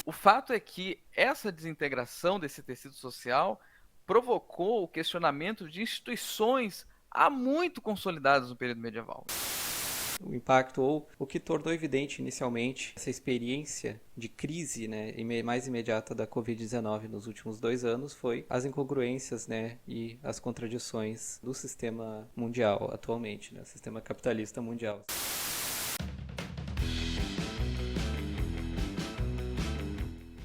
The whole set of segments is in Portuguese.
O fato é que essa desintegração desse tecido social provocou o questionamento de instituições há muito consolidadas no período medieval. O impacto ou o que tornou evidente inicialmente essa experiência de crise, né, mais imediata da Covid-19 nos últimos 2 anos foi as incongruências, né, e as contradições do sistema mundial atualmente, né, o sistema capitalista mundial.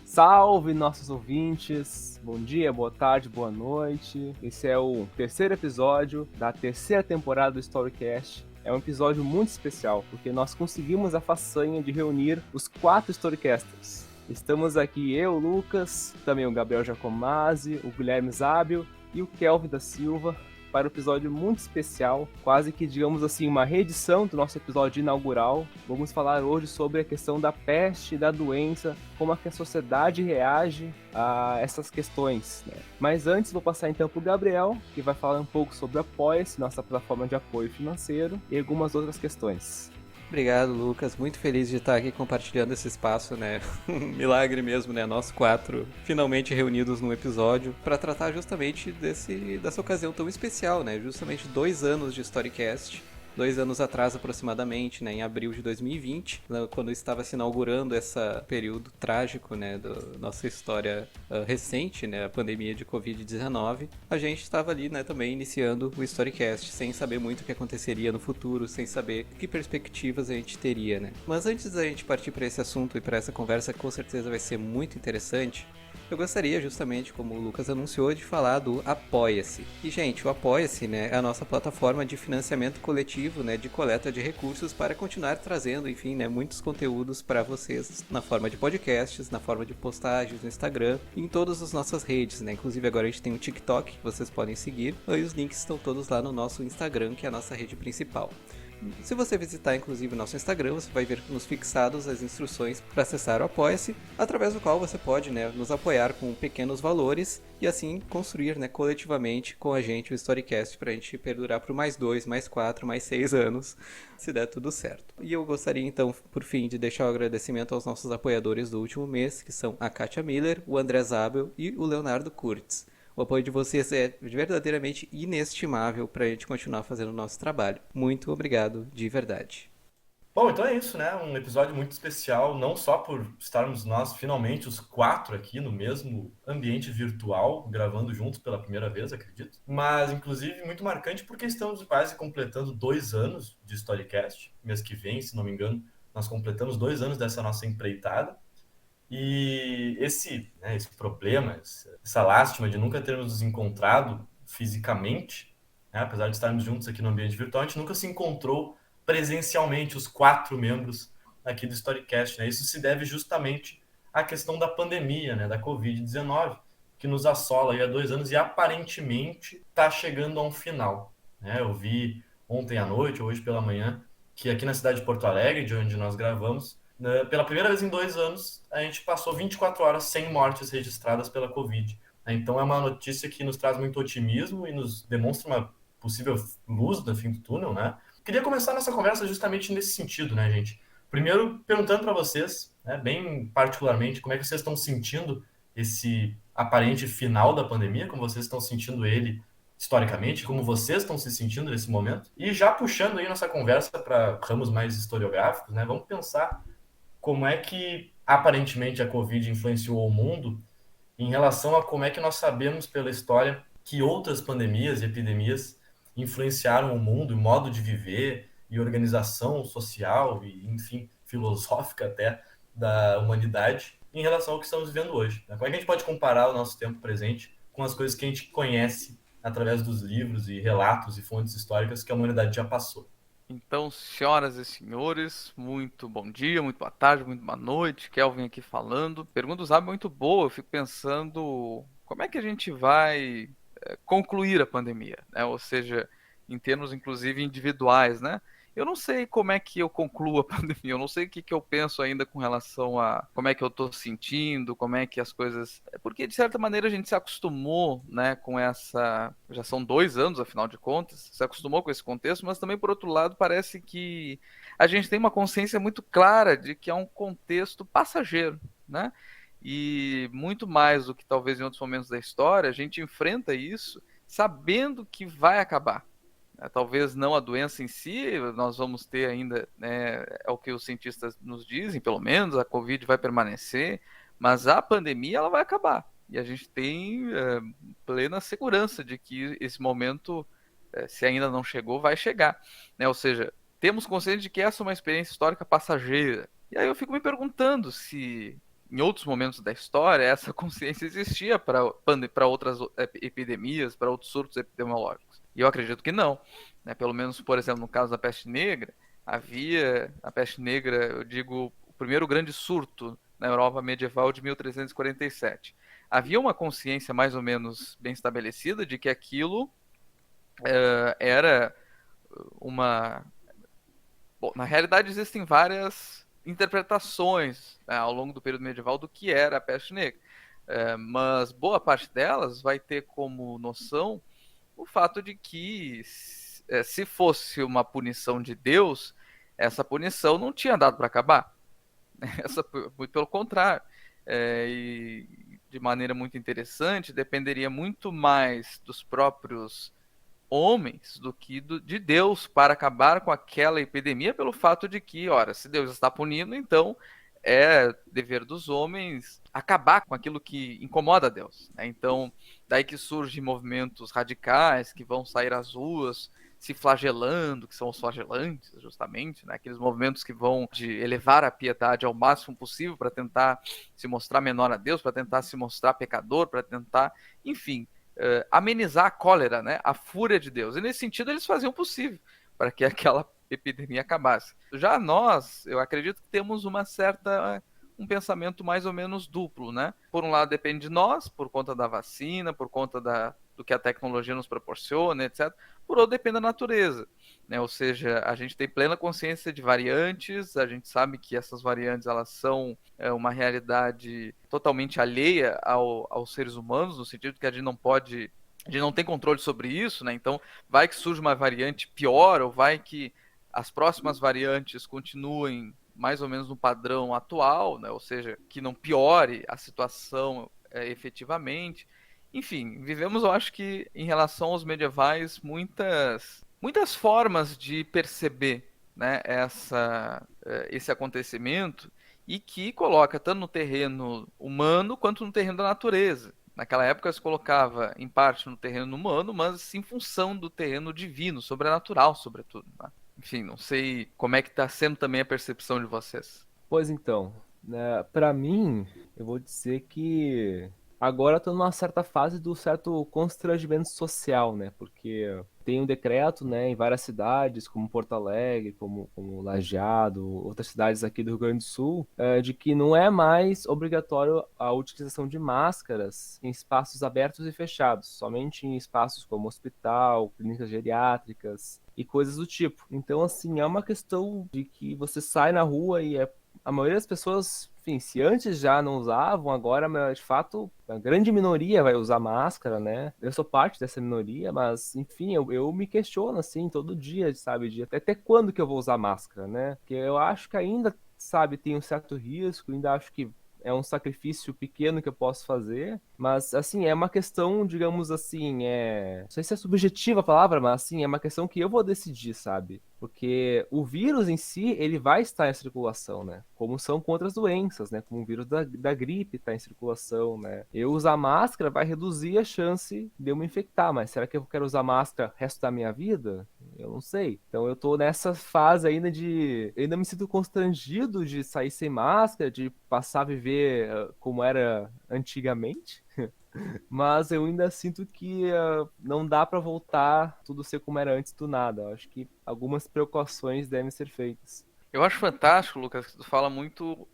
Salve nossos ouvintes, bom dia, boa tarde, boa noite. Esse é o terceiro episódio da terceira temporada do Storycast. É um episódio muito especial, porque nós conseguimos a façanha de reunir os 4 Storycasters. Estamos aqui eu, Lucas, também o Gabriel Giacomazzi, o Guilherme Zábio e o Kelvin da Silva, para um episódio muito especial, quase que, digamos assim, uma reedição do nosso episódio inaugural. Vamos falar hoje sobre a questão da peste, da doença, como é que a sociedade reage a essas questões, né? Mas antes, vou passar então para o Gabriel, que vai falar um pouco sobre o Apoia-se, nossa plataforma de apoio financeiro, e algumas outras questões. Obrigado, Lucas. Muito feliz de estar aqui compartilhando esse espaço, né? Um milagre mesmo, né? Nós 4 finalmente reunidos num episódio para tratar justamente dessa ocasião tão especial, né? Justamente 2 anos de Storycast. 2 anos atrás, aproximadamente, né, em abril de 2020, quando estava se inaugurando esse período trágico, né, da nossa história recente, né, a pandemia de Covid-19, a gente estava ali, né, também iniciando o Storycast, sem saber muito o que aconteceria no futuro, sem saber que perspectivas a gente teria, né. Mas antes da gente partir para esse assunto e para essa conversa, que com certeza vai ser muito interessante, eu gostaria, justamente, como o Lucas anunciou, de falar do Apoia-se. E, gente, o Apoia-se, né, é a nossa plataforma de financiamento coletivo, né, de coleta de recursos para continuar trazendo, enfim, né, muitos conteúdos para vocês na forma de podcasts, na forma de postagens no Instagram e em todas as nossas redes, né. Inclusive agora a gente tem um TikTok que vocês podem seguir e os links estão todos lá no nosso Instagram, que é a nossa rede principal. Se você visitar inclusive o nosso Instagram, você vai ver nos fixados as instruções para acessar o Apoia-se, através do qual você pode, né, nos apoiar com pequenos valores e assim construir, né, coletivamente com a gente o Storycast para a gente perdurar por mais 2, mais 4, mais 6 anos, se der tudo certo. E eu gostaria então, por fim, de deixar o agradecimento aos nossos apoiadores do último mês, que são a Kátia Miller, o André Zabel e o Leonardo Kurtz. O apoio de vocês é verdadeiramente inestimável para a gente continuar fazendo o nosso trabalho. Muito obrigado, de verdade. Bom, então é isso, né? Um episódio muito especial, não só por estarmos nós finalmente os 4 aqui no mesmo ambiente virtual, gravando juntos pela primeira vez, acredito, mas inclusive muito marcante porque estamos quase completando 2 anos de Storycast. Mês que vem, se não me engano, nós completamos 2 anos dessa nossa empreitada. E esse problema, essa lástima de nunca termos nos encontrado fisicamente, né, apesar de estarmos juntos aqui no ambiente virtual, a gente nunca se encontrou presencialmente, os 4 membros aqui do Storycast. Né? Isso se deve justamente à questão da pandemia, né, da Covid-19, que nos assola aí há 2 anos e aparentemente está chegando a um final. Né? Eu vi ontem à noite, ou hoje pela manhã, que aqui na cidade de Porto Alegre, de onde nós gravamos, né, pela primeira vez em 2 anos, a gente passou 24 horas sem mortes registradas pela Covid. Né? Então é uma notícia que nos traz muito otimismo e nos demonstra uma possível luz no fim do túnel, né? Queria começar nossa conversa justamente nesse sentido, né, gente? Primeiro, perguntando para vocês, né, bem particularmente, como é que vocês estão sentindo esse aparente final da pandemia, como vocês estão sentindo ele historicamente, como vocês estão se sentindo nesse momento. E já puxando aí nossa conversa para ramos mais historiográficos, né, vamos pensar como é que aparentemente a Covid influenciou o mundo em relação a como é que nós sabemos pela história que outras pandemias e epidemias influenciaram o mundo, o modo de viver e organização social e, enfim, filosófica até da humanidade em relação ao que estamos vivendo hoje. Como é que a gente pode comparar o nosso tempo presente com as coisas que a gente conhece através dos livros e relatos e fontes históricas que a humanidade já passou? Então, senhoras e senhores, muito bom dia, muito boa tarde, muito boa noite. Kelvin aqui falando. Pergunta do Zab muito boa. Eu fico pensando como é que a gente vai concluir a pandemia, né? Ou seja, em termos inclusive individuais, né? Eu não sei como é que eu concluo a pandemia, eu não sei o que que eu penso ainda com relação a como é que eu estou sentindo, como é que as coisas. Porque, de certa maneira, a gente se acostumou, né, com essa. Já são 2 anos, afinal de contas, se acostumou com esse contexto, mas também, por outro lado, parece que a gente tem uma consciência muito clara de que é um contexto passageiro, né? E muito mais do que talvez em outros momentos da história, a gente enfrenta isso sabendo que vai acabar. Talvez não a doença em si, nós vamos ter ainda, né, é o que os cientistas nos dizem, pelo menos, a Covid vai permanecer, mas a pandemia ela vai acabar. E a gente tem plena segurança de que esse momento, se ainda não chegou, vai chegar. Né? Ou seja, temos consciência de que essa é uma experiência histórica passageira. E aí eu fico me perguntando se em outros momentos da história essa consciência existia para outras epidemias, para outros surtos epidemiológicos. E eu acredito que não. Né? Pelo menos, por exemplo, no caso da peste negra, havia a peste negra, eu digo, o primeiro grande surto na Europa medieval de 1347. Havia uma consciência mais ou menos bem estabelecida de que aquilo era uma... Bom, na realidade existem várias interpretações, né, ao longo do período medieval do que era a peste negra. Mas boa parte delas vai ter como noção o fato de que se fosse uma punição de Deus, essa punição não tinha dado para acabar. Muito pelo contrário. E de maneira muito interessante, dependeria muito mais dos próprios homens do que de Deus para acabar com aquela epidemia, pelo fato de que, ora, se Deus está punindo, então é dever dos homens acabar com aquilo que incomoda a Deus. Né? Então, daí que surgem movimentos radicais que vão sair às ruas se flagelando, que são os flagelantes, justamente, né? Aqueles movimentos que vão de elevar a piedade ao máximo possível para tentar se mostrar menor a Deus, para tentar se mostrar pecador, para tentar, enfim, amenizar a cólera, né? A fúria de Deus. E nesse sentido eles faziam o possível para que aquela epidemia acabasse. Já nós, eu acredito que temos um pensamento mais ou menos duplo, né? Por um lado depende de nós, por conta da vacina, por conta do que a tecnologia nos proporciona, etc. Por outro depende da natureza, né? Ou seja, a gente tem plena consciência de variantes, a gente sabe que essas variantes elas são uma realidade totalmente alheia aos seres humanos, no sentido que a gente não tem controle sobre isso, né? Então vai que surge uma variante pior, ou vai que as próximas variantes continuem mais ou menos no padrão atual, né? Ou seja, que não piore a situação efetivamente. Enfim, vivemos, eu acho que, em relação aos medievais, muitas formas de perceber, né, esse acontecimento e que coloca tanto no terreno humano quanto no terreno da natureza. Naquela época se colocava, em parte, no terreno humano, mas em função do terreno divino, sobrenatural, sobretudo. Né? Enfim, não sei como é que está sendo também a percepção de vocês. Pois então, né, para mim, eu vou dizer que agora eu tô numa certa fase do certo constrangimento social, né? Porque tem um decreto, né, em várias cidades, como Porto Alegre, como Lajeado, outras cidades aqui do Rio Grande do Sul, de que não é mais obrigatório a utilização de máscaras em espaços abertos e fechados, somente em espaços como hospital, clínicas geriátricas e coisas do tipo. Então, assim, é uma questão de que você sai na rua e a maioria das pessoas, enfim, se antes já não usavam, agora, de fato, a grande minoria vai usar máscara, né? Eu sou parte dessa minoria, mas, enfim, eu me questiono, assim, todo dia, sabe? De até quando que eu vou usar máscara, né? Porque eu acho que ainda, sabe, tem um certo risco, ainda acho que é um sacrifício pequeno que eu posso fazer, mas, assim, é uma questão, digamos assim, não sei se é subjetiva a palavra, mas, assim, é uma questão que eu vou decidir, sabe? Porque o vírus em si, ele vai estar em circulação, né? Como são com outras doenças, né? Como o vírus da gripe está em circulação, né? Eu usar máscara vai reduzir a chance de eu me infectar, mas será que eu quero usar máscara o resto da minha vida? Eu não sei. Então eu tô nessa fase ainda eu ainda me sinto constrangido de sair sem máscara, de passar a viver como era antigamente. Mas eu ainda sinto que não dá pra voltar tudo ser como era antes do nada. Eu acho que algumas precauções devem ser feitas. Eu acho fantástico, Lucas, que tu fala muito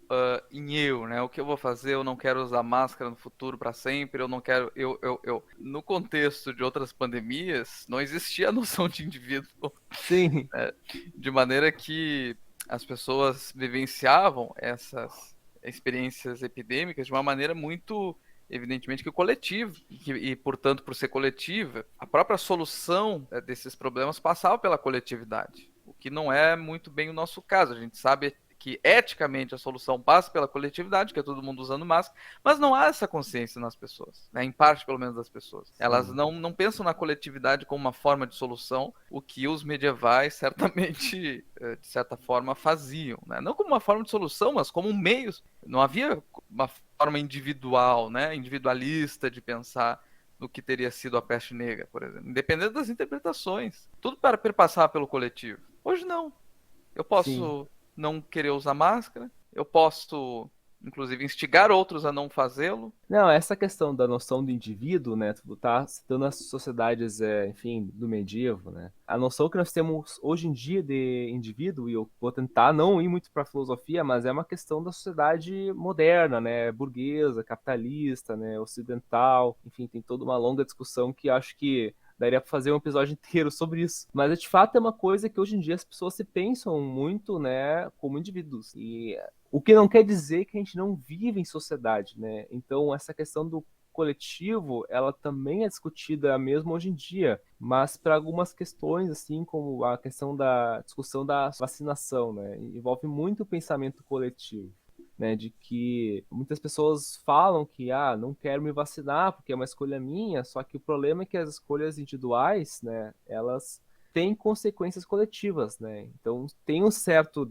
em eu, né? O que eu vou fazer? Eu não quero usar máscara no futuro para sempre, eu não quero. Eu. No contexto de outras pandemias, não existia a noção de indivíduo, Sim, né? De maneira que as pessoas vivenciavam essas experiências epidêmicas de uma maneira muito, evidentemente, que coletiva, e, portanto, por ser coletiva, a própria solução desses problemas passava pela coletividade. O que não é muito bem o nosso caso. A gente sabe que eticamente a solução passa pela coletividade, que é todo mundo usando máscara, mas não há essa consciência nas pessoas, né? Em parte, pelo menos, das pessoas. Elas não pensam na coletividade como uma forma de solução, o que os medievais certamente, de certa forma, faziam, né? Não como uma forma de solução, mas como um meio. Não havia uma forma individual, né? Individualista de pensar no que teria sido a peste negra, por exemplo. Independente das interpretações. Tudo para perpassar pelo coletivo. Hoje não. Eu Sim. posso não querer usar máscara, eu posso, inclusive, instigar outros a não fazê-lo. Não, essa questão da noção do indivíduo, né? Tu tá citando as sociedades, enfim, do medievo, né? A noção que nós temos hoje em dia de indivíduo, e eu vou tentar não ir muito para a filosofia, mas é uma questão da sociedade moderna, né? Burguesa, capitalista, né? Ocidental, enfim, tem toda uma longa discussão que acho que daria para fazer um episódio inteiro sobre isso. Mas de fato é uma coisa que hoje em dia as pessoas se pensam muito, né, como indivíduos. E o que não quer dizer que a gente não vive em sociedade, né? Então, essa questão do coletivo, ela também é discutida mesmo hoje em dia, mas para algumas questões, assim como a questão da discussão da vacinação, né? Envolve muito o pensamento coletivo. Né, de que muitas pessoas falam que não quero me vacinar porque é uma escolha minha, só que o problema é que as escolhas individuais, né, elas têm consequências coletivas, né? Então tem um certo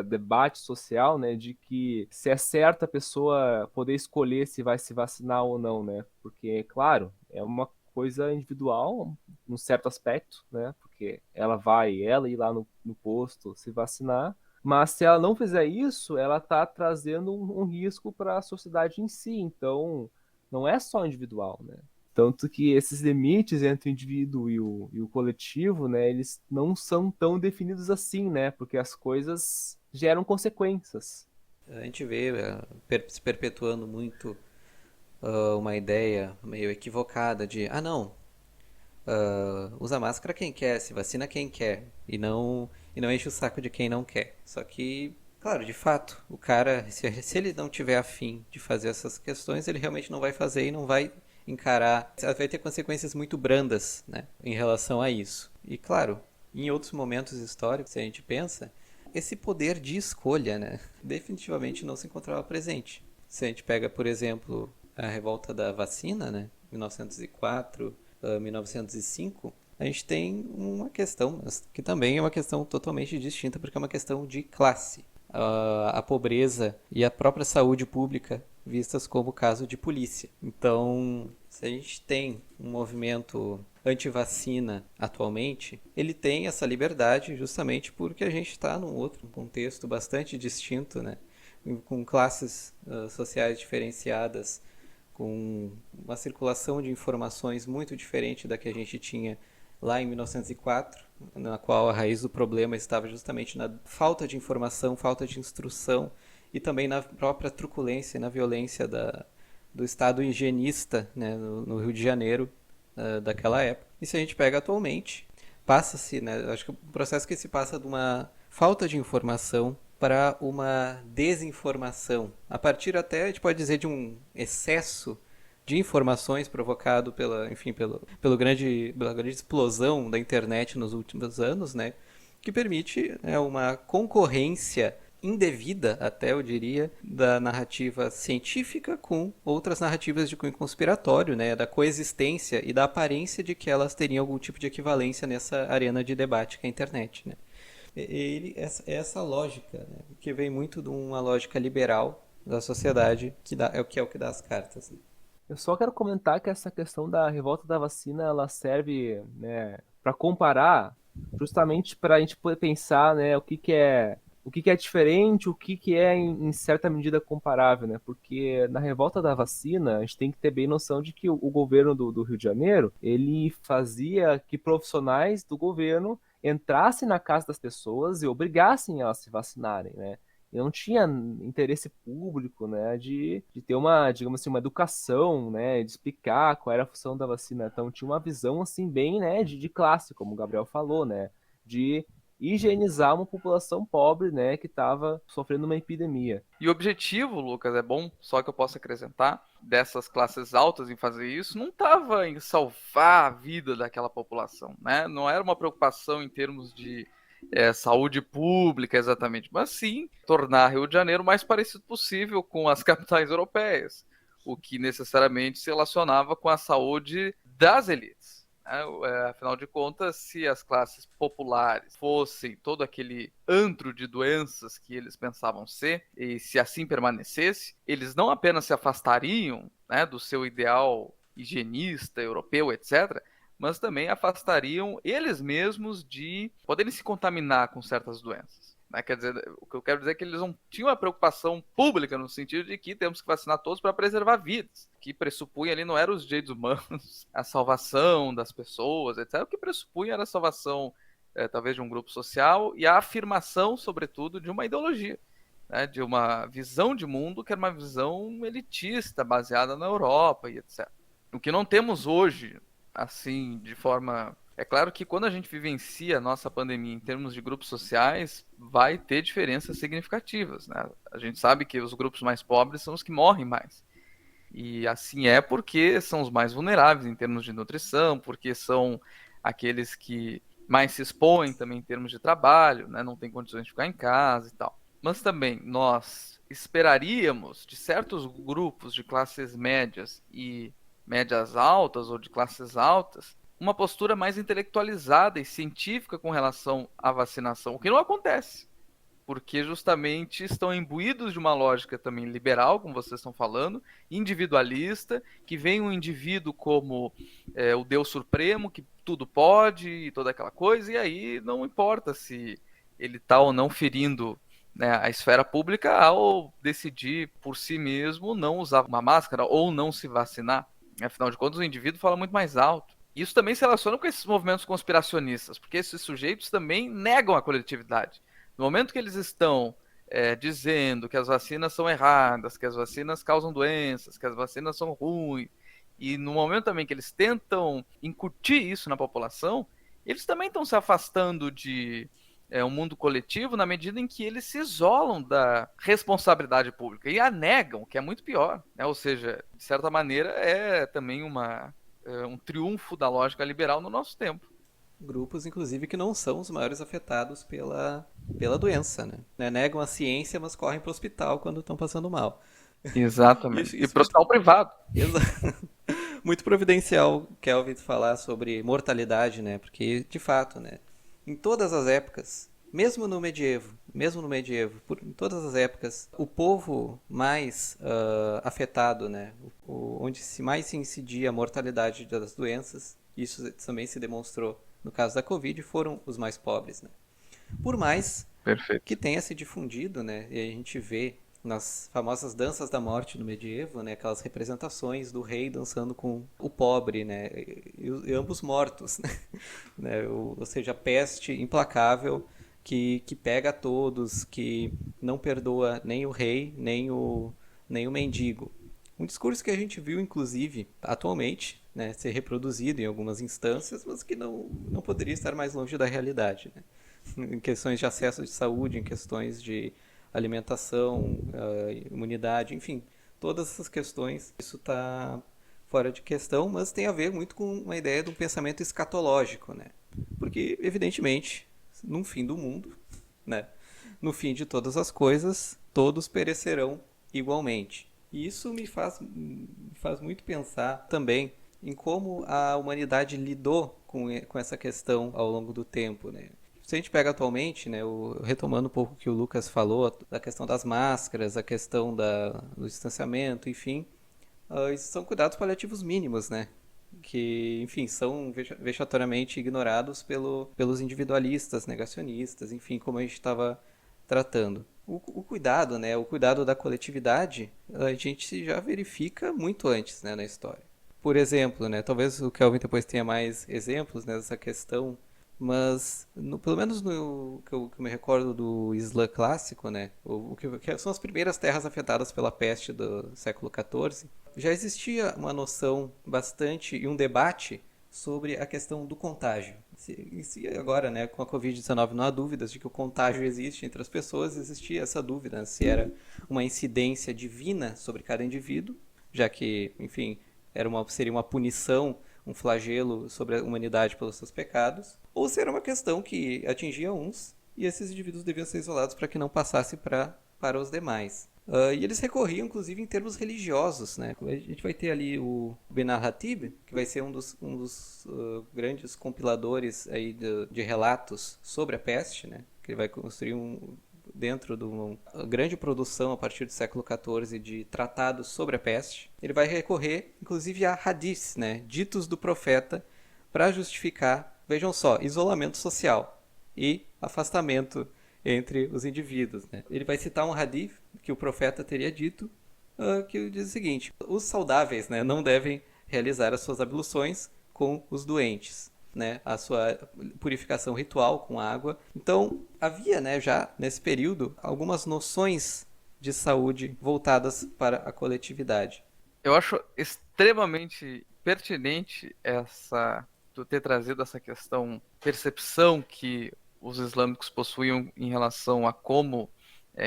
debate social, né, de que se é certo a pessoa poder escolher se vai se vacinar ou não, né? Porque, claro, é uma coisa individual, num certo aspecto, né? Porque ela ir lá no posto se vacinar, mas se ela não fizer isso, ela está trazendo um risco para a sociedade em si. Então, não é só individual, né? Tanto que esses limites entre o indivíduo e o coletivo, né, eles não são tão definidos assim, né? Porque as coisas geram consequências. A gente vê se perpetuando muito uma ideia meio equivocada de, não, usa máscara quem quer, se vacina quem quer, e não enche o saco de quem não quer. Só que, claro, de fato, o cara, se ele não tiver afim de fazer essas questões, ele realmente não vai fazer e não vai encarar, vai ter consequências muito brandas, né, em relação a isso. E claro, em outros momentos históricos, se a gente pensa, esse poder de escolha, né, definitivamente não se encontrava presente. Se a gente pega, por exemplo, a revolta da vacina, né, 1904, 1905, a gente tem uma questão que também é uma questão totalmente distinta, porque é uma questão de classe. A pobreza e a própria saúde pública vistas como caso de polícia. Então, se a gente tem um movimento anti-vacina atualmente, ele tem essa liberdade justamente porque a gente está num outro contexto bastante distinto, né? Com classes sociais diferenciadas, com uma circulação de informações muito diferente da que a gente tinha lá em 1904, na qual a raiz do problema estava justamente na falta de informação, falta de instrução e também na própria truculência e na violência do Estado higienista, né, no Rio de Janeiro daquela época. E se a gente pega atualmente, passa-se, né, acho que o processo que se passa de uma falta de informação para uma desinformação. A partir até, a gente pode dizer, de um excesso de informações provocado pela grande explosão da internet nos últimos anos, né, que permite uma concorrência indevida, até eu diria, da narrativa científica com outras narrativas de cunho conspiratório, né, da coexistência e da aparência de que elas teriam algum tipo de equivalência nessa arena de debate que é a internet, né. Essa lógica, né, que vem muito de uma lógica liberal da sociedade, que é o que dá as cartas. Né? Eu só quero comentar que essa questão da revolta da vacina, ela serve, né, para comparar, justamente para a gente poder pensar, né, o que é diferente, o que é em certa medida comparável, né? Porque na revolta da vacina, a gente tem que ter bem noção de que o governo do Rio de Janeiro, ele fazia que profissionais do governo entrassem na casa das pessoas e obrigassem elas a se vacinarem, né? E não tinha interesse público, né, de ter uma, digamos assim, uma educação, né, de explicar qual era a função da vacina. Então tinha uma visão, assim, bem, né, de classe, como o Gabriel falou, né, de higienizar uma população pobre, né, que estava sofrendo uma epidemia. E o objetivo, Lucas, é bom, só que eu posso acrescentar, dessas classes altas em fazer isso, não estava em salvar a vida daquela população, né? Não era uma preocupação em termos de saúde pública exatamente, mas sim tornar Rio de Janeiro o mais parecido possível com as capitais europeias, o que necessariamente se relacionava com a saúde das elites. Afinal de contas, se as classes populares fossem todo aquele antro de doenças que eles pensavam ser, e se assim permanecesse, eles não apenas se afastariam, né, do seu ideal higienista, europeu, etc., mas também afastariam eles mesmos de poderem se contaminar com certas doenças. Né? Quer dizer, o que eu quero dizer é que eles não tinham a preocupação pública no sentido de que temos que vacinar todos para preservar vidas. O que pressupunha ali não eram os direitos humanos, a salvação das pessoas, etc. O que pressupunha era a salvação, talvez, de um grupo social e a afirmação, sobretudo, de uma ideologia. Né, de uma visão de mundo que era uma visão elitista, baseada na Europa e etc. O que não temos hoje, assim, de forma. É claro que quando a gente vivencia a nossa pandemia em termos de grupos sociais, vai ter diferenças significativas. Né? A gente sabe que os grupos mais pobres são os que morrem mais. E assim é porque são os mais vulneráveis em termos de nutrição, porque são aqueles que mais se expõem também em termos de trabalho, né? Não tem condições de ficar em casa e tal. Mas também nós esperaríamos de certos grupos de classes médias e médias altas ou de classes altas uma postura mais intelectualizada e científica com relação à vacinação, o que não acontece, porque justamente estão imbuídos de uma lógica também liberal, como vocês estão falando, individualista, que vem o indivíduo como o Deus Supremo, que tudo pode e toda aquela coisa, e aí não importa se ele está ou não ferindo, né, a esfera pública ao decidir por si mesmo não usar uma máscara ou não se vacinar. Afinal de contas, o indivíduo fala muito mais alto. Isso também se relaciona com esses movimentos conspiracionistas, porque esses sujeitos também negam a coletividade. No momento que eles estão dizendo que as vacinas são erradas, que as vacinas causam doenças, que as vacinas são ruins, e no momento também que eles tentam incutir isso na população, eles também estão se afastando de um mundo coletivo na medida em que eles se isolam da responsabilidade pública e a negam, o que é muito pior. Né? Ou seja, de certa maneira, é também um triunfo da lógica liberal no nosso tempo. Grupos, inclusive, que não são os maiores afetados pela doença, né? Negam a ciência, mas correm para o hospital quando estão passando mal. Exatamente. E Isso para o hospital privado. muito providencial, Kelvin, falar sobre mortalidade, né? Porque, de fato, né? Em todas as épocas, mesmo no medievo, em todas as épocas, o povo mais afetado, né? Onde mais se incidia a mortalidade das doenças, isso também se demonstrou no caso da Covid, foram os mais pobres, né? Por mais que tenha se difundido, né? E a gente vê nas famosas danças da morte no medievo, né? Aquelas representações do rei dançando com o pobre, né? E ambos mortos, né? Ou seja, a peste implacável que pega a todos, que não perdoa nem o rei, nem o mendigo. Um discurso que a gente viu, inclusive, atualmente, né, ser reproduzido em algumas instâncias, mas que não poderia estar mais longe da realidade. Né? Em questões de acesso de saúde, em questões de alimentação, imunidade, enfim, todas essas questões, isso está fora de questão, mas tem a ver muito com uma ideia de um pensamento escatológico, né? Porque, evidentemente, no fim do mundo, né, no fim de todas as coisas, todos perecerão igualmente. E isso me faz muito pensar também em como a humanidade lidou com essa questão ao longo do tempo, né? Se a gente pega atualmente, né, retomando um pouco o que o Lucas falou, da questão das máscaras, a questão do distanciamento, enfim, isso são cuidados paliativos mínimos, né? Que, enfim, são vexatoriamente ignorados pelos individualistas, negacionistas, enfim, como a gente estava tratando. O cuidado, né, o cuidado da coletividade, a gente já verifica muito antes, né, na história. Por exemplo, né, talvez o Kelvin depois tenha mais exemplos nessa questão, mas pelo menos no que eu me recordo do Islã clássico, né, que são as primeiras terras afetadas pela peste do século XIV, já existia uma noção bastante e um debate sobre a questão do contágio. Se agora, né, com a Covid-19 não há dúvidas de que o contágio existe entre as pessoas, existia essa dúvida, né, se era uma incidência divina sobre cada indivíduo, já que, enfim, seria uma punição um flagelo sobre a humanidade pelos seus pecados, ou se era uma questão que atingia uns e esses indivíduos deviam ser isolados para que não passasse para os demais. E eles recorriam, inclusive, em termos religiosos, né? A gente vai ter ali o Ben Hatib, que vai ser um dos grandes compiladores aí de relatos sobre a peste, né? Que ele vai construir dentro de uma grande produção a partir do século XIV de tratados sobre a peste. Ele vai recorrer, inclusive, a hadiths, né? Ditos do profeta, para justificar, vejam só, isolamento social e afastamento entre os indivíduos, né? Ele vai citar um hadith que o profeta teria dito, que diz o seguinte: os saudáveis, né, não devem realizar as suas abluções com os doentes, né, a sua purificação ritual com água. Então havia, né, já nesse período algumas noções de saúde voltadas para a coletividade. Eu acho extremamente pertinente tu ter trazido essa questão, percepção que os islâmicos possuíam em relação a como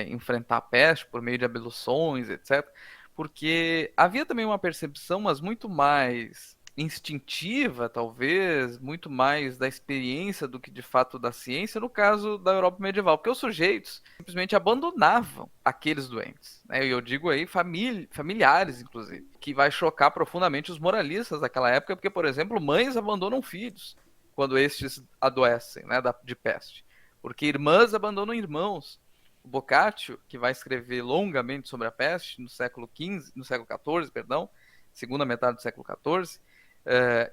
enfrentar a peste por meio de abluções, etc. Porque havia também uma percepção, mas muito mais instintiva, talvez, muito mais da experiência do que de fato da ciência, no caso da Europa medieval, porque os sujeitos simplesmente abandonavam aqueles doentes, né? E eu digo aí familiares, inclusive, que vai chocar profundamente os moralistas daquela época, porque, por exemplo, mães abandonam filhos quando estes adoecem, né, de peste, porque irmãs abandonam irmãos. O Boccaccio, que vai escrever longamente sobre a peste no século XIV, perdão, segunda metade do século XIV,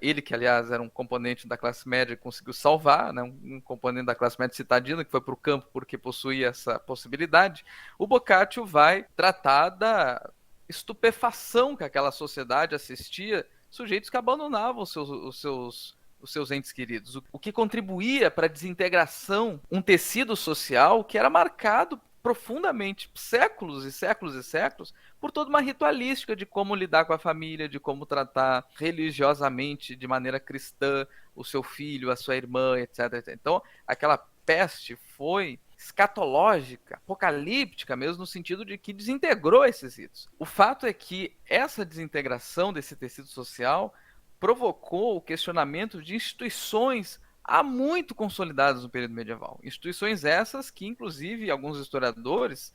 ele que, aliás, era um componente da classe média, conseguiu salvar, né, um componente da classe média citadina, que foi para o campo porque possuía essa possibilidade. O Boccaccio vai tratar da estupefação que aquela sociedade assistia, sujeitos que abandonavam os seus entes queridos, o que contribuía para a desintegração, um tecido social que era marcado profundamente, séculos e séculos e séculos, por toda uma ritualística de como lidar com a família, de como tratar religiosamente, de maneira cristã, o seu filho, a sua irmã, etc, etc. Então, aquela peste foi escatológica, apocalíptica mesmo, no sentido de que desintegrou esses ritos. O fato é que essa desintegração desse tecido social provocou o questionamento de instituições há muito consolidadas no período medieval. Instituições essas que, inclusive, alguns historiadores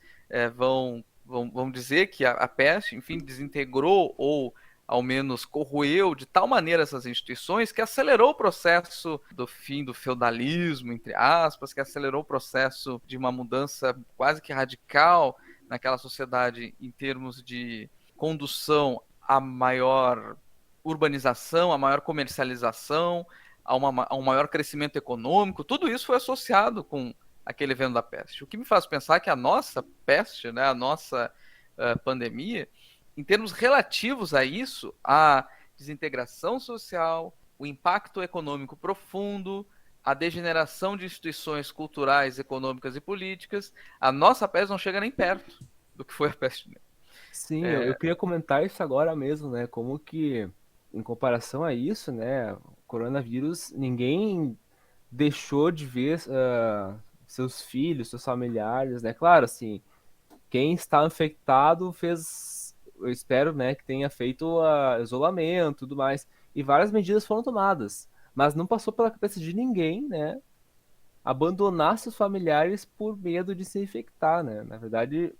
vão dizer que a peste, enfim, desintegrou ou, ao menos, corroeu de tal maneira essas instituições que acelerou o processo do fim do feudalismo, entre aspas, que acelerou o processo de uma mudança quase que radical naquela sociedade em termos de condução a maior urbanização, a maior comercialização, a um maior crescimento econômico. Tudo isso foi associado com aquele evento da peste. O que me faz pensar que a nossa peste, né, a nossa pandemia, em termos relativos a isso, a desintegração social, o impacto econômico profundo, a degeneração de instituições culturais, econômicas e políticas, a nossa peste não chega nem perto do que foi a peste negra. Sim, eu queria comentar isso agora mesmo, né? Como que, em comparação a isso, né? O coronavírus, ninguém deixou de ver seus filhos, seus familiares, né? Claro, assim, quem está infectado fez, eu espero, né, que tenha feito isolamento e tudo mais. E várias medidas foram tomadas. Mas não passou pela cabeça de ninguém, né? Abandonar seus familiares por medo de se infectar, né? Na verdade,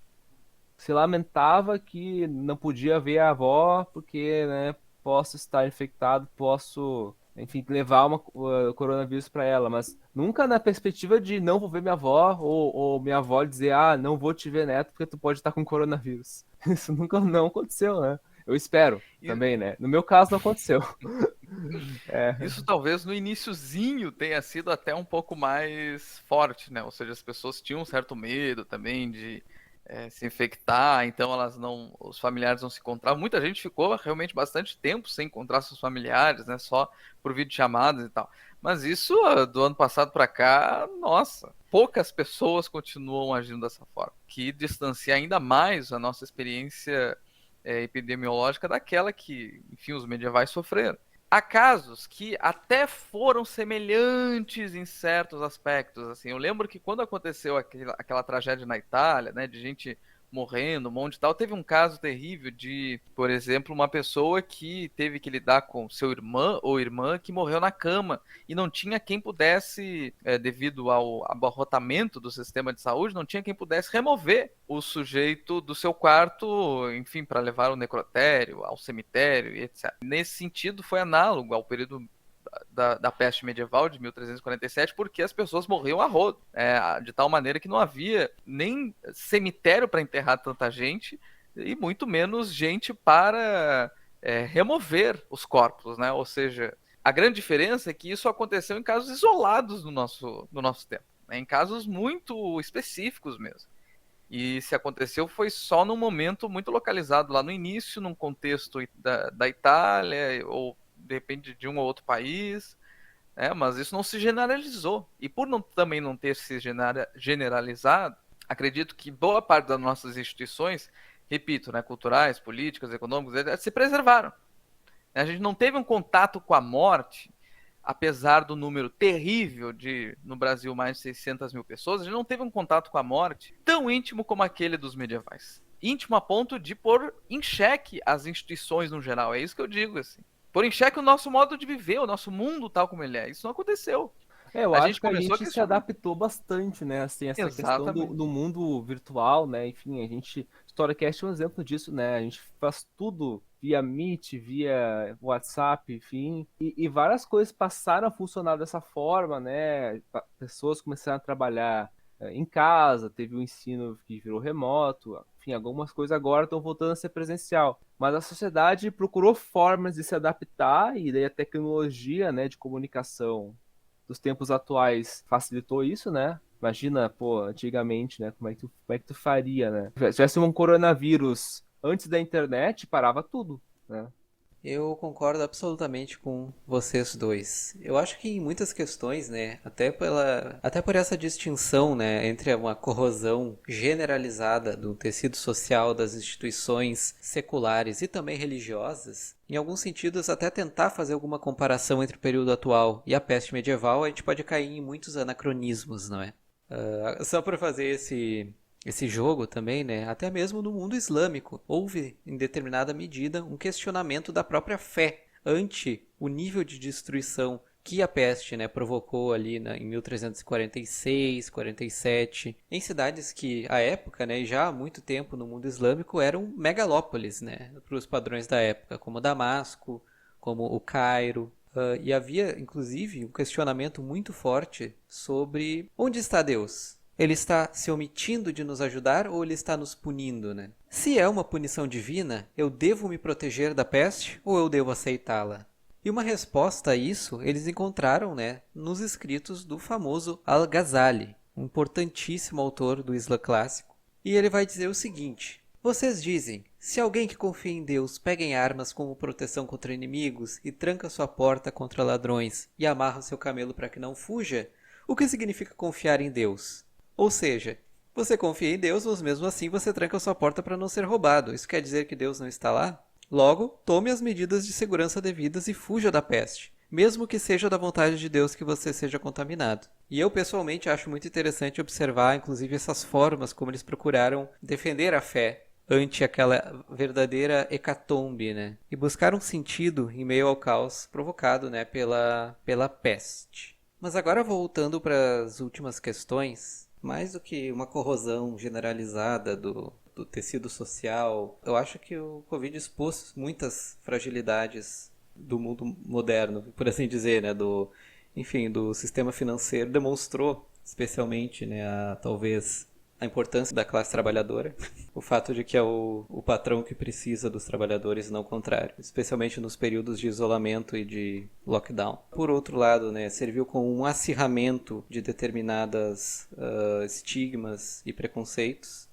se lamentava que não podia ver a avó porque, né, posso estar infectado, posso, enfim, levar o coronavírus para ela, mas nunca na perspectiva de não vou ver minha avó ou minha avó dizer, não vou te ver, neto, porque tu pode estar com coronavírus. Isso nunca não aconteceu, né? Eu espero também, né? No meu caso não aconteceu. Isso talvez no iniciozinho tenha sido até um pouco mais forte, né? Ou seja, as pessoas tinham um certo medo também de se infectar, então os familiares não se encontravam. Muita gente ficou realmente bastante tempo sem encontrar seus familiares, né? Só por videochamadas e tal. Mas isso do ano passado para cá, nossa, poucas pessoas continuam agindo dessa forma, que distancia ainda mais a nossa experiência epidemiológica daquela que, enfim, os medievais sofreram. Há casos que até foram semelhantes em certos aspectos. Assim, eu lembro que quando aconteceu aquela tragédia na Itália, né, de gente morrendo, um monte de tal. Teve um caso terrível de, por exemplo, uma pessoa que teve que lidar com seu irmão ou irmã que morreu na cama e não tinha quem pudesse, devido ao abarrotamento do sistema de saúde, não tinha quem pudesse remover o sujeito do seu quarto, enfim, para levar ao necrotério, ao cemitério e etc. Nesse sentido, foi análogo ao período da peste medieval de 1347, porque as pessoas morriam a rodo, de tal maneira que não havia nem cemitério para enterrar tanta gente e muito menos gente para remover os corpos, né? Ou seja, a grande diferença é que isso aconteceu em casos isolados do nosso tempo, né? Em casos muito específicos mesmo. E se aconteceu foi só num momento muito localizado lá no início, num contexto da Itália, ou de repente de um ou outro país, mas isso não se generalizou. E por também não ter se generalizado, acredito que boa parte das nossas instituições, repito, né, culturais, políticas, econômicas, etc., se preservaram. A gente não teve um contato com a morte, apesar do número terrível de, no Brasil, mais de 600 mil pessoas, a gente não teve um contato com a morte tão íntimo como aquele dos medievais. Íntimo a ponto de pôr em xeque as instituições no geral. É isso que eu digo, assim. Pôr em xeque o nosso modo de viver, o nosso mundo tal como ele é. Isso não aconteceu. Eu A acho gente que a começou a gente se questionar. adaptou bastante, né? Assim, essa questão Exatamente. do mundo virtual, né? Enfim, Storycast é um exemplo disso, né? A gente faz tudo via Meet, via WhatsApp, enfim. E várias coisas passaram a funcionar dessa forma, né? Pessoas começaram a trabalhar em casa, teve o ensino que virou remoto, enfim, algumas coisas agora estão voltando a ser presencial. Mas a sociedade procurou formas de se adaptar e daí a tecnologia, né, de comunicação dos tempos atuais facilitou isso, né? Imagina, pô, antigamente, né? Como é que tu faria, né? Se tivesse um coronavírus antes da internet, parava tudo, né? Eu concordo absolutamente com vocês dois. Eu acho que em muitas questões, né, até por essa distinção, né, entre uma corrosão generalizada do tecido social das instituições seculares e também religiosas, em alguns sentidos até tentar fazer alguma comparação entre o período atual e a peste medieval, a gente pode cair em muitos anacronismos, não é? Só para fazer esse jogo também, né? Até mesmo no mundo islâmico, houve, em determinada medida, um questionamento da própria fé ante o nível de destruição que a peste, né, provocou ali em 1346, 47, em cidades que, à época, né, já há muito tempo no mundo islâmico, eram megalópolis, né, para os padrões da época, como Damasco, como o Cairo. E havia, inclusive, um questionamento muito forte sobre onde está Deus? Ele está se omitindo de nos ajudar ou ele está nos punindo, né? Se é uma punição divina, eu devo me proteger da peste ou eu devo aceitá-la? E uma resposta a isso eles encontraram, né, nos escritos do famoso Al-Ghazali, um importantíssimo autor do Islã clássico. E ele vai dizer o seguinte: vocês dizem, se alguém que confia em Deus pega em armas como proteção contra inimigos e tranca sua porta contra ladrões e amarra seu camelo para que não fuja, o que significa confiar em Deus? Ou seja, você confia em Deus, mas mesmo assim você tranca sua porta para não ser roubado. Isso quer dizer que Deus não está lá? Logo, tome as medidas de segurança devidas e fuja da peste, mesmo que seja da vontade de Deus que você seja contaminado. E eu pessoalmente acho muito interessante observar, inclusive, essas formas como eles procuraram defender a fé ante aquela verdadeira hecatombe, né? E buscar um sentido em meio ao caos provocado, né, pela peste. Mas agora voltando para as últimas questões, mais do que uma corrosão generalizada do tecido social, eu acho que o Covid expôs muitas fragilidades do mundo moderno, por assim dizer, né? Do sistema financeiro, demonstrou especialmente, né, talvez a importância da classe trabalhadora, o fato de que é o patrão que precisa dos trabalhadores, não o contrário, especialmente nos períodos de isolamento e de lockdown. Por outro lado, né, serviu como um acirramento de determinadas estigmas e preconceitos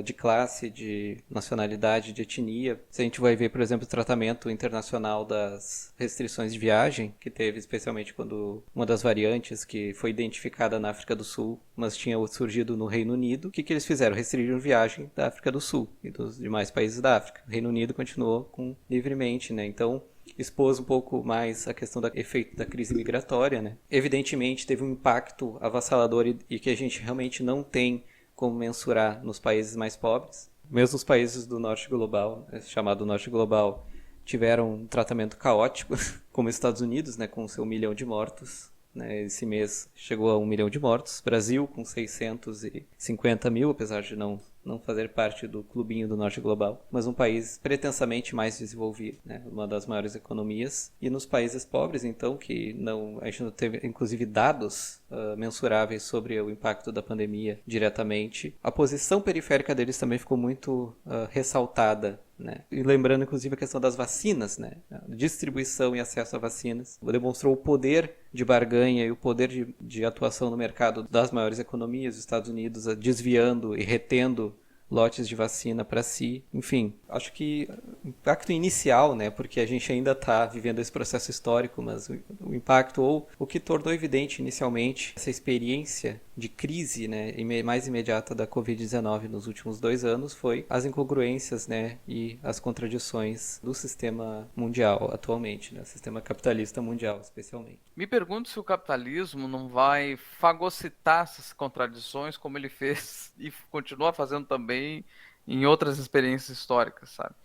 de classe, de nacionalidade, de etnia. Se a gente vai ver, por exemplo, o tratamento internacional das restrições de viagem, que teve especialmente quando uma das variantes que foi identificada na África do Sul, mas tinha surgido no Reino Unido, o que eles fizeram? Restringiram viagem da África do Sul e dos demais países da África. O Reino Unido continuou livremente, né? Então, expôs um pouco mais a questão do efeito da crise migratória, né? Evidentemente, teve um impacto avassalador e que a gente realmente não tem como mensurar nos países mais pobres. mesmo os países do norte global, chamado norte global, tiveram um tratamento caótico, como os Estados Unidos, né, com seu 1 milhão de mortos. Né, esse mês chegou a 1 milhão de mortos. Brasil com 650 mil, apesar de não fazer parte do clubinho do norte global, mas um país pretensamente mais desenvolvido, né, uma das maiores economias. E nos países pobres, então, que a gente não teve, inclusive, dados mensuráveis sobre o impacto da pandemia diretamente, a posição periférica deles também ficou muito ressaltada. Né? E lembrando, inclusive, a questão das vacinas, né? A distribuição e acesso a vacinas, demonstrou o poder de barganha e o poder de atuação no mercado das maiores economias, os Estados Unidos desviando e retendo lotes de vacina para si. Enfim, acho que o impacto inicial, né, porque a gente ainda está vivendo esse processo histórico, mas o impacto, ou o que tornou evidente inicialmente essa experiência de crise, né, mais imediata da Covid-19 nos últimos 2 anos, foi as incongruências, né, e as contradições do sistema mundial atualmente, né, sistema capitalista mundial especialmente. Me pergunto se o capitalismo não vai fagocitar essas contradições como ele fez e continua fazendo também em outras experiências históricas, sabe?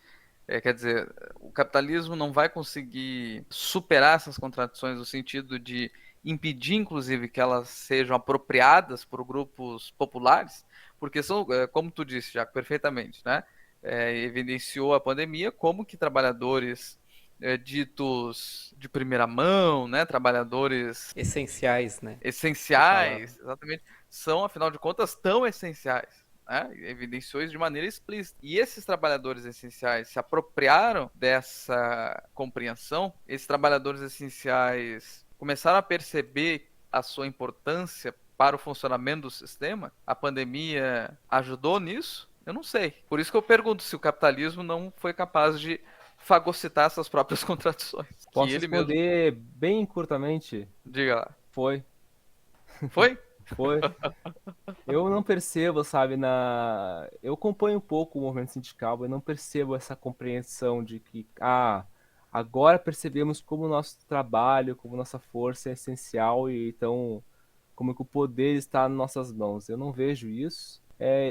Quer dizer, o capitalismo não vai conseguir superar essas contradições no sentido de impedir, inclusive, que elas sejam apropriadas por grupos populares, porque são, como tu disse, já perfeitamente, né? Evidenciou a pandemia como que trabalhadores ditos de primeira mão, né? Trabalhadores essenciais, né? Essenciais, exatamente, são, afinal de contas, tão essenciais. Né? Evidenciou isso de maneira explícita. E esses trabalhadores essenciais se apropriaram dessa compreensão. Esses trabalhadores essenciais começaram a perceber a sua importância para o funcionamento do sistema. A pandemia ajudou nisso? Eu não sei. Por isso que eu pergunto se o capitalismo não foi capaz de fagocitar essas próprias contradições. Posso que ele responder mesmo... bem curtamente? Diga lá. Foi. Foi? Foi. Eu não percebo, sabe, eu acompanho um pouco o movimento sindical, eu não percebo essa compreensão de que, agora percebemos como o nosso trabalho, como nossa força é essencial e então como que o poder está nas nossas mãos. Eu não vejo isso.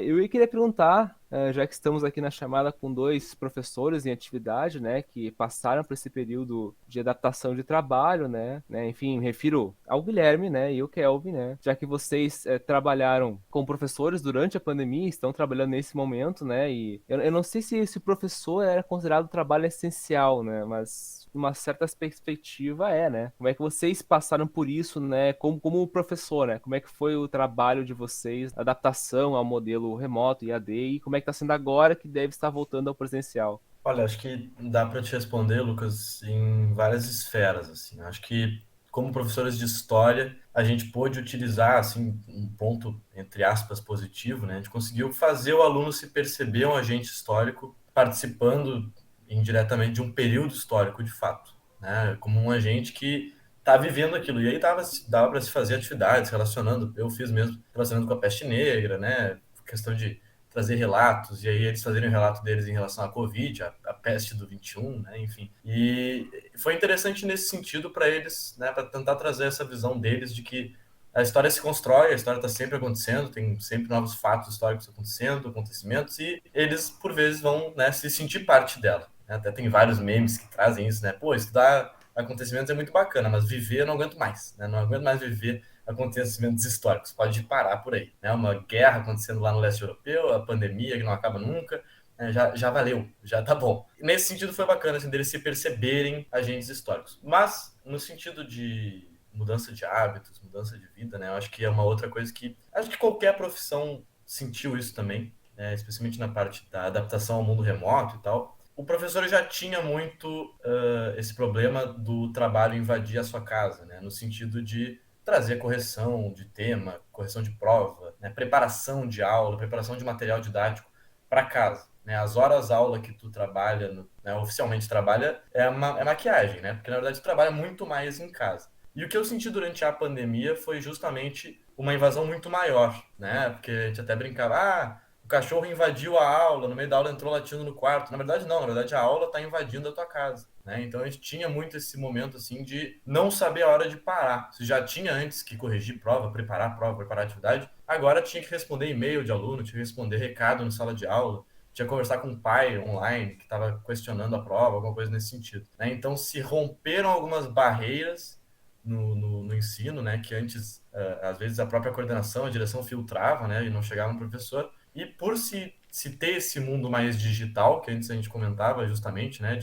Eu queria perguntar, já que estamos aqui na chamada com 2 professores em atividade, né, que passaram por esse período de adaptação de trabalho, né, enfim, me refiro ao Guilherme, né, e o Kelvin, né, já que vocês trabalharam com professores durante a pandemia, estão trabalhando nesse momento, né, e eu não sei se esse professor era considerado trabalho essencial, né, mas uma certa perspectiva né? Como é que vocês passaram por isso, né? Como professor, né? Como é que foi o trabalho de vocês, a adaptação ao modelo remoto, IAD, e como é que está sendo agora que deve estar voltando ao presencial? Olha, acho que dá para te responder, Lucas, em várias esferas, assim. Acho que como professores de história, a gente pôde utilizar, assim, um ponto, entre aspas, positivo, né? A gente conseguiu fazer o aluno se perceber um agente histórico participando indiretamente de um período histórico, de fato, né? Como um agente que está vivendo aquilo. E aí dava para se fazer atividades relacionando, eu fiz mesmo, relacionando com a peste negra, né? Questão de trazer relatos, e aí eles fazerem o relato deles em relação à Covid, a peste do 21, né, enfim. E foi interessante nesse sentido para eles, né, para tentar trazer essa visão deles de que a história se constrói, a história está sempre acontecendo, tem sempre novos fatos históricos acontecendo, acontecimentos, e eles, por vezes, vão, né, se sentir parte dela. Né? Até tem vários memes que trazem isso, né? Pô, estudar acontecimentos é muito bacana, mas viver eu não aguento mais, né? Não aguento mais viver acontecimentos históricos, pode parar por aí, né? Uma guerra acontecendo lá no leste europeu, a pandemia que não acaba nunca, né? Já valeu, já tá bom. E nesse sentido foi bacana, assim, deles se perceberem agentes históricos. Mas, no sentido de mudança de hábitos, mudança de vida, né? Eu acho que é uma outra coisa que... Acho que qualquer profissão sentiu isso também, né? Especialmente na parte da adaptação ao mundo remoto e tal. O professor já tinha muito esse problema do trabalho invadir a sua casa, né? No sentido de trazer correção de tema, correção de prova, né? Preparação de aula, preparação de material didático para casa. Né? As horas aula que tu trabalha, né? Oficialmente trabalha, é maquiagem, né? Porque na verdade tu trabalha muito mais em casa. E o que eu senti durante a pandemia foi justamente uma invasão muito maior, né? Porque a gente até brincava, o cachorro invadiu a aula, no meio da aula entrou latindo no quarto. Na verdade não, na verdade a aula está invadindo a tua casa. Né? Então a gente tinha muito esse momento assim de não saber a hora de parar. Você já tinha antes que corrigir prova, preparar atividade, agora tinha que responder e-mail de aluno, tinha que responder recado na sala de aula, tinha que conversar com um pai online que estava questionando a prova, alguma coisa nesse sentido, né? Então, se romperam algumas barreiras no ensino, né? Que antes, às vezes, a própria coordenação, a direção filtrava, né? E não chegava no professor. E por se ter esse mundo mais digital, que antes a gente comentava justamente, né?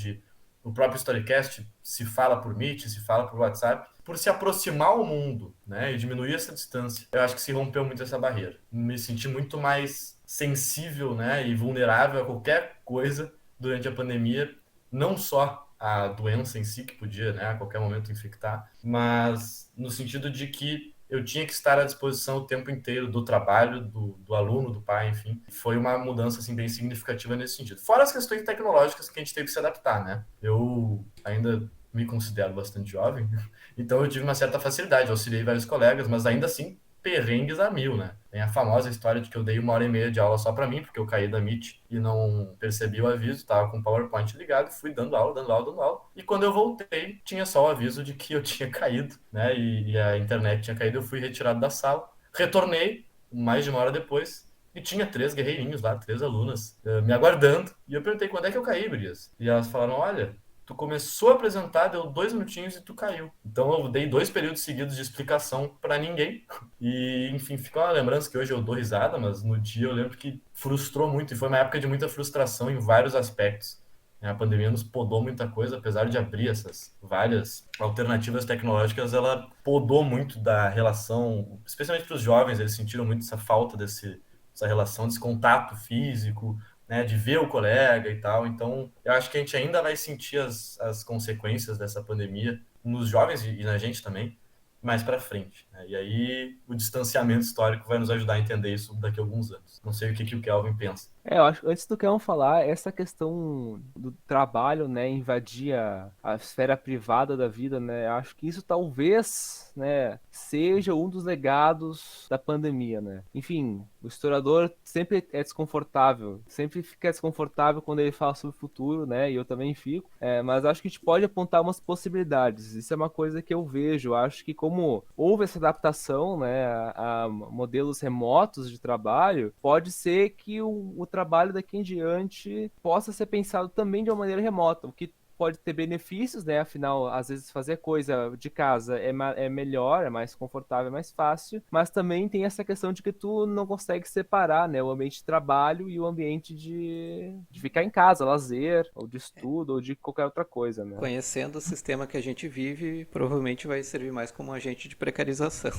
O próprio Storycast se fala por Meet, se fala por WhatsApp, por se aproximar ao mundo, né? E diminuir essa distância. Eu acho que se rompeu muito essa barreira. Me senti muito mais sensível, né? E vulnerável a qualquer coisa durante a pandemia, não só a doença em si, que podia, né, a qualquer momento infectar, mas no sentido de que eu tinha que estar à disposição o tempo inteiro do trabalho, do aluno, do pai, enfim. Foi uma mudança assim, bem significativa nesse sentido. Fora as questões tecnológicas que a gente teve que se adaptar, né? Eu ainda me considero bastante jovem, então eu tive uma certa facilidade, eu auxiliei vários colegas, mas ainda assim, perrengues a mil, né? Tem a famosa história de que eu dei 1h30 de aula só para mim, porque eu caí da Meet e não percebi o aviso, tava com o PowerPoint ligado, fui dando aula, dando aula, dando aula. E quando eu voltei, tinha só o aviso de que eu tinha caído, né? E a internet tinha caído, eu fui retirado da sala. Retornei, mais de 1 hora depois, e tinha 3 guerreirinhos lá, 3 alunas, me aguardando. E eu perguntei, quando é que eu caí, Brias? E elas falaram, olha, tu começou a apresentar, deu 2 minutinhos e tu caiu. Então eu dei 2 períodos seguidos de explicação para ninguém. E, enfim, fica uma lembrança que hoje eu dou risada, mas no dia eu lembro que frustrou muito. E foi uma época de muita frustração em vários aspectos. A pandemia nos podou muita coisa, apesar de abrir essas várias alternativas tecnológicas, ela podou muito da relação, especialmente para os jovens, eles sentiram muito essa falta dessa relação, desse contato físico, né, de ver o colega e tal. Então, eu acho que a gente ainda vai sentir as consequências dessa pandemia nos jovens e na gente também, mais para frente, né? E aí o distanciamento histórico vai nos ajudar a entender isso daqui a alguns anos. Não sei o que o Kelvin pensa. Eu acho que antes do que eu falar, essa questão do trabalho, né, invadir a esfera privada da vida, né, acho que isso talvez, né, seja um dos legados da pandemia, né. Enfim, o historiador sempre é desconfortável, sempre fica desconfortável quando ele fala sobre o futuro, né, e eu também fico, mas acho que a gente pode apontar umas possibilidades, isso é uma coisa que eu vejo, acho que como houve essa adaptação, né, a modelos remotos de trabalho, pode ser que o trabalho daqui em diante possa ser pensado também de uma maneira remota, o que pode ter benefícios, né? Afinal, às vezes fazer coisa de casa é melhor, é mais confortável, é mais fácil, mas também tem essa questão de que tu não consegue separar, né, o ambiente de trabalho e o ambiente de ficar em casa, lazer, ou de estudo, ou de qualquer outra coisa, né? Conhecendo o sistema que a gente vive, provavelmente vai servir mais como agente de precarização.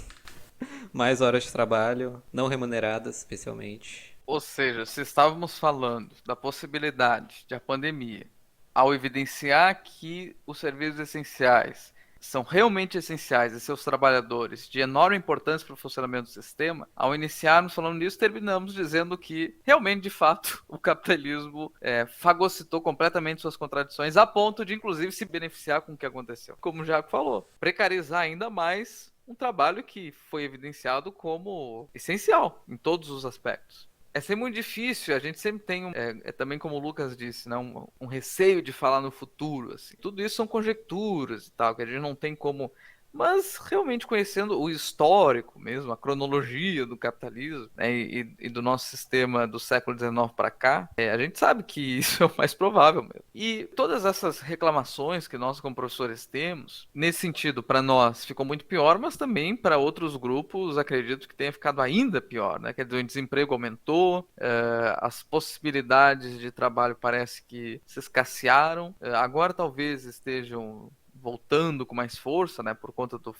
Mais horas de trabalho, não remuneradas, especialmente. Ou seja, se estávamos falando da possibilidade de a pandemia, ao evidenciar que os serviços essenciais são realmente essenciais e seus trabalhadores de enorme importância para o funcionamento do sistema, ao iniciarmos falando nisso, terminamos dizendo que realmente, de fato, o capitalismo fagocitou completamente suas contradições, a ponto de, inclusive, se beneficiar com o que aconteceu. Como o Jaco falou, precarizar ainda mais um trabalho que foi evidenciado como essencial em todos os aspectos. É sempre muito difícil, a gente sempre tem, também como o Lucas disse, né, um receio de falar no futuro. Assim. Tudo isso são conjecturas e tal, que a gente não tem como. Mas realmente conhecendo o histórico mesmo, a cronologia do capitalismo, né, e do nosso sistema do século XIX para cá, a gente sabe que isso é o mais provável mesmo. E todas essas reclamações que nós como professores temos, nesse sentido, para nós ficou muito pior, mas também para outros grupos acredito que tenha ficado ainda pior, né? Quer dizer, o desemprego aumentou, as possibilidades de trabalho parece que se escassearam, agora talvez estejam voltando com mais força, né, por conta do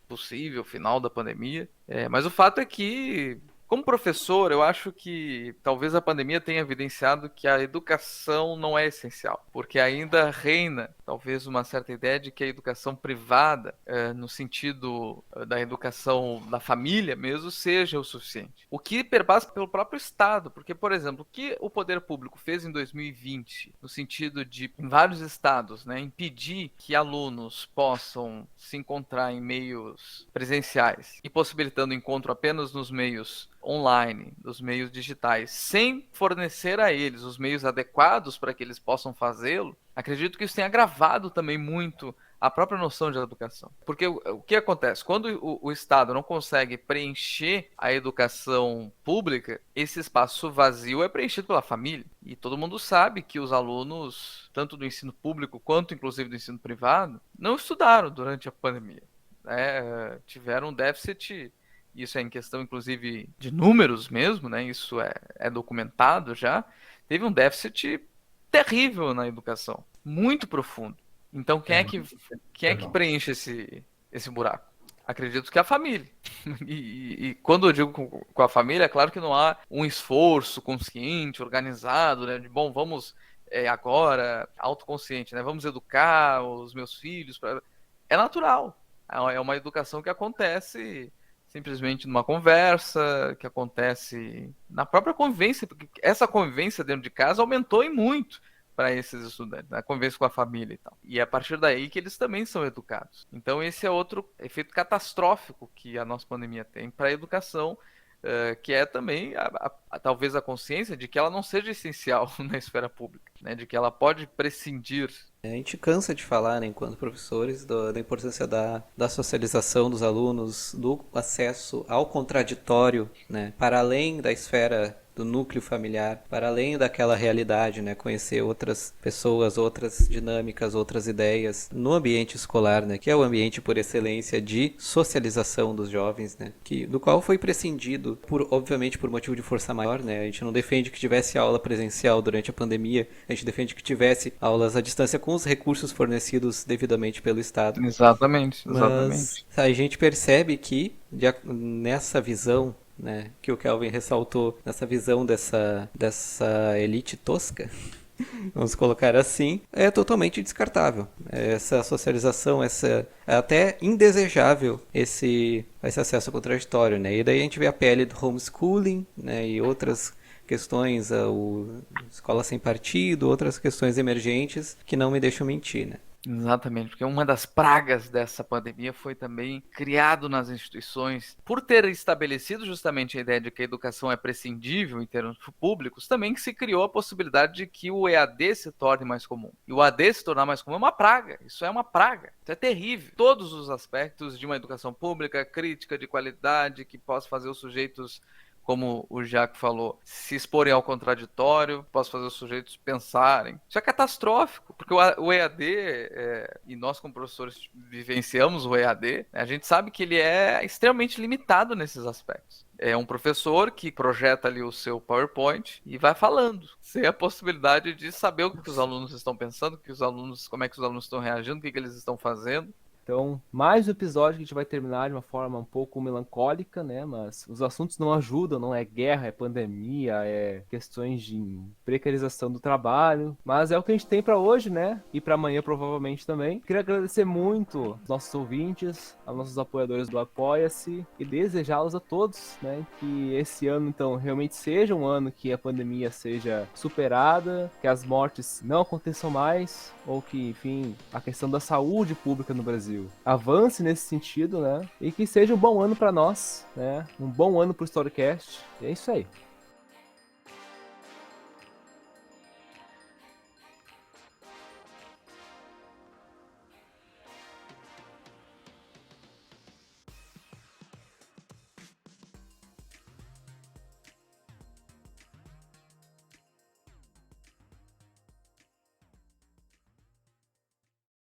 possível final da pandemia. Mas o fato é que, como professor, eu acho que talvez a pandemia tenha evidenciado que a educação não é essencial, porque ainda reina talvez uma certa ideia de que a educação privada, no sentido da educação da família mesmo, seja o suficiente. O que perpassa pelo próprio Estado, porque, por exemplo, o que o poder público fez em 2020, no sentido de, em vários estados, né, impedir que alunos possam se encontrar em meios presenciais e possibilitando o encontro apenas nos meios online, dos meios digitais, sem fornecer a eles os meios adequados para que eles possam fazê-lo, acredito que isso tenha agravado também muito a própria noção de educação. Porque o que acontece? Quando o Estado não consegue preencher a educação pública, esse espaço vazio é preenchido pela família. E todo mundo sabe que os alunos, tanto do ensino público quanto inclusive do ensino privado, não estudaram durante a pandemia, né? Tiveram um déficit. Isso é em questão, inclusive, de números mesmo, né? Isso é documentado já. Teve um déficit terrível na educação, muito profundo. Então, quem é que preenche esse buraco? Acredito que a família. E quando eu digo com a família, é claro que não há um esforço consciente, organizado, né? De, bom, vamos agora, autoconsciente, né? Vamos educar os meus filhos. É natural. É uma educação que acontece simplesmente numa conversa, que acontece na própria convivência, porque essa convivência dentro de casa aumentou e muito para esses estudantes, né? A convivência com a família e tal. E é a partir daí que eles também são educados. Então esse é outro efeito catastrófico que a nossa pandemia tem para a educação, que é também talvez a consciência de que ela não seja essencial na esfera pública, né? De que ela pode prescindir. A gente cansa de falar, né, enquanto professores, da importância da socialização dos alunos, do acesso ao contraditório, né, para além da esfera do núcleo familiar, para além daquela realidade, né, conhecer outras pessoas, outras dinâmicas, outras ideias no ambiente escolar, né, que é o ambiente por excelência de socialização dos jovens, né, do qual foi prescindido obviamente por motivo de força maior, né. A gente não defende que tivesse aula presencial durante a pandemia, a gente defende que tivesse aulas à distância com os recursos fornecidos devidamente pelo Estado. Exatamente. Mas a gente percebe que nessa visão, né, que o Kelvin ressaltou, nessa visão dessa elite tosca, vamos colocar assim, é totalmente descartável. Essa socialização, é até indesejável esse acesso contraditório, né? E daí a gente vê a pele do homeschooling, né, e outras questões, escola sem partido, outras questões emergentes que não me deixam mentir, né? Exatamente, porque uma das pragas dessa pandemia foi também criado nas instituições, por ter estabelecido justamente a ideia de que a educação é prescindível em termos públicos, também que se criou a possibilidade de que o EAD se torne mais comum. E o AD se tornar mais comum é uma praga, isso é uma praga, isso é terrível. Todos os aspectos de uma educação pública, crítica, de qualidade, que possa fazer os sujeitos, como o Jaco falou, se exporem ao contraditório, posso fazer os sujeitos pensarem. Isso é catastrófico, porque o EAD, e nós como professores vivenciamos o EAD, a gente sabe que ele é extremamente limitado nesses aspectos. É um professor que projeta ali o seu PowerPoint e vai falando, sem a possibilidade de saber o que os alunos estão pensando, como é que os alunos estão reagindo, o que eles estão fazendo. Então, mais um episódio que a gente vai terminar de uma forma um pouco melancólica, né? Mas os assuntos não ajudam, não é guerra, é pandemia, é questões de precarização do trabalho. Mas é o que a gente tem para hoje, né? E para amanhã provavelmente também. Queria agradecer muito aos nossos ouvintes, aos nossos apoiadores do Apoia-se e desejá-los a todos, né? Que esse ano, então, realmente seja um ano que a pandemia seja superada, que as mortes não aconteçam mais, ou que, enfim, a questão da saúde pública no Brasil avance nesse sentido, né? E que seja um bom ano para nós, né? Um bom ano pro Storycast. E é isso aí.